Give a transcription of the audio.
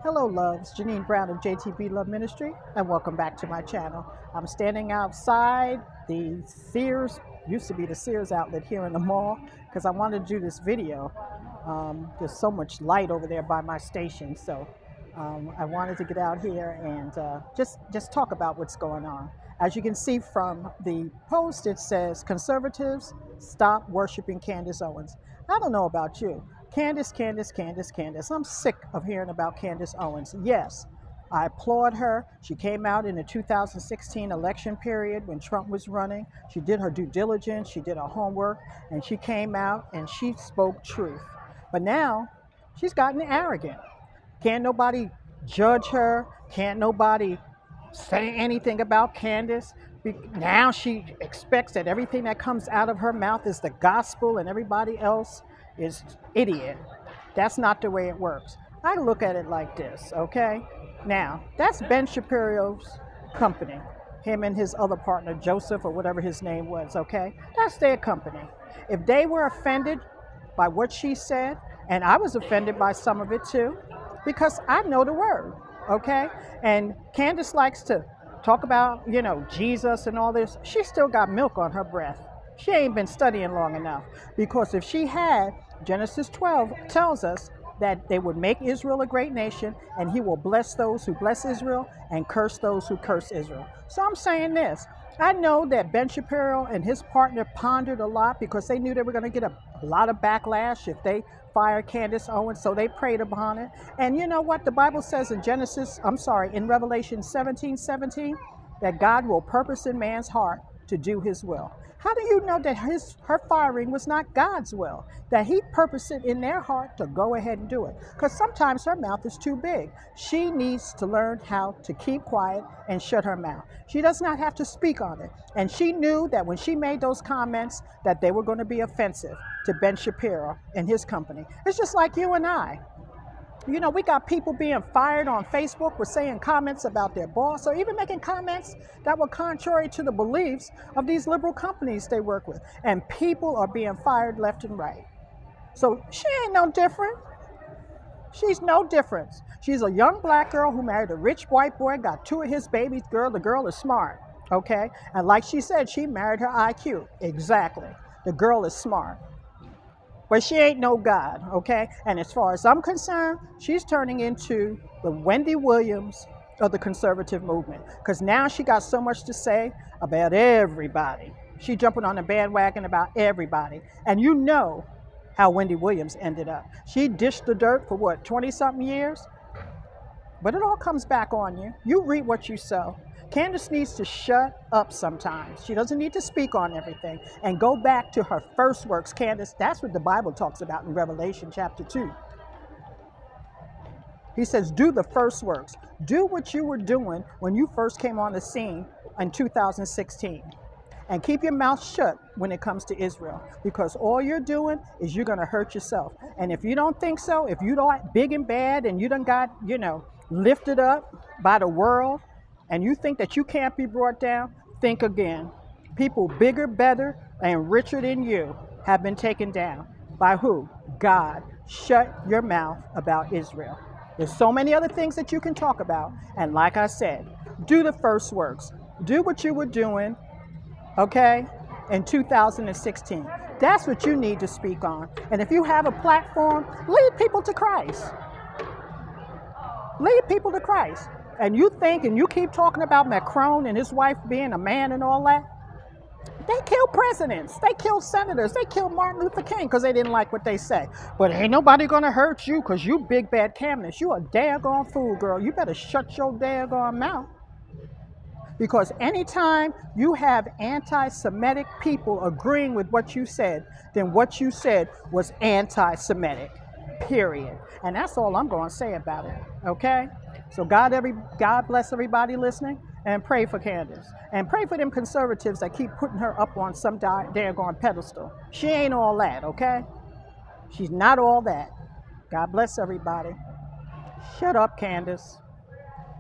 Hello loves, Janine Brown of JTB Love Ministry, and welcome back to my channel. I'm standing outside the Sears, used to be the Sears outlet here in the mall, because I wanted to do this video. There's so much light over there by my station, so I wanted to get out here and just talk about what's going on. As you can see from the post, it says, conservatives, stop worshiping Candace Owens. I don't know about you. Candace, Candace, Candace, Candace. I'm sick of hearing about Candace Owens. Yes, I applaud her. She came out in the 2016 election period when Trump was running. She did her due diligence, she did her homework, and she came out and she spoke truth. But now she's gotten arrogant. Can't nobody judge her. Can't nobody say anything about Candace. Now she expects that everything that comes out of her mouth is the gospel and everybody else is idiot. That's not the way it works. I look at it like this, okay? Now, that's Ben Shapiro's company. Him and his other partner, Joseph, or whatever his name was, okay? That's their company. If they were offended by what she said, and I was offended by some of it too, because I know the word, okay? And Candace likes to talk about, Jesus and all this. She still got milk on her breath. She ain't been studying long enough, because if she had, Genesis 12 tells us that they would make Israel a great nation, and he will bless those who bless Israel and curse those who curse Israel. So I'm saying this. I know that Ben Shapiro and his partner pondered a lot because they knew they were going to get a lot of backlash if they fired Candace Owens, so they prayed upon it. And you know what? The Bible says in Revelation 17:17, that God will purpose in man's heart to do his will. How do you know that her firing was not God's will? That he purposed it in their heart to go ahead and do it? Because sometimes her mouth is too big. She needs to learn how to keep quiet and shut her mouth. She does not have to speak on it. And she knew that when she made those comments that they were going to be offensive to Ben Shapiro and his company. It's just like you and I. We got people being fired on Facebook for saying comments about their boss, or even making comments that were contrary to the beliefs of these liberal companies they work with. And people are being fired left and right. So she ain't no different. She's no different. She's a young black girl who married a rich white boy, got 2 of his babies. The girl is smart, okay? And like she said, she married her IQ. Exactly. The girl is smart. But she ain't no God, okay? And as far as I'm concerned, she's turning into the Wendy Williams of the conservative movement, because now she got so much to say about everybody. She jumping on the bandwagon about everybody. And you know how Wendy Williams ended up. She dished the dirt for what, 20-something years? But it all comes back on you. You reap what you sow. Candace needs to shut up sometimes. She doesn't need to speak on everything, and go back to her first works. Candace, that's what the Bible talks about in Revelation chapter 2. He says, do the first works. Do what you were doing when you first came on the scene in 2016. And keep your mouth shut when it comes to Israel, because all you're doing is you're going to hurt yourself. And if you don't think so, if you don't big and bad and you done got, lifted up by the world, and you think that you can't be brought down, think again. People bigger, better, and richer than you have been taken down. By who? God. Shut your mouth about Israel. There's so many other things that you can talk about. And like I said, do the first works. Do what you were doing, okay, in 2016. That's what you need to speak on. And if you have a platform, lead people to Christ. Lead people to Christ. And you think, and you keep talking about Macron and his wife being a man and all that. They kill presidents. They kill senators. They kill Martin Luther King because they didn't like what they say. But ain't nobody going to hurt you because you big bad Candace. You a daggone fool, girl. You better shut your daggone mouth. Because anytime you have anti-Semitic people agreeing with what you said, then what you said was anti-Semitic, period. And that's all I'm going to say about it, okay? So God bless everybody listening, and pray for Candace. And pray for them conservatives that keep putting her up on some daggone pedestal. She ain't all that, okay? She's not all that. God bless everybody. Shut up, Candace.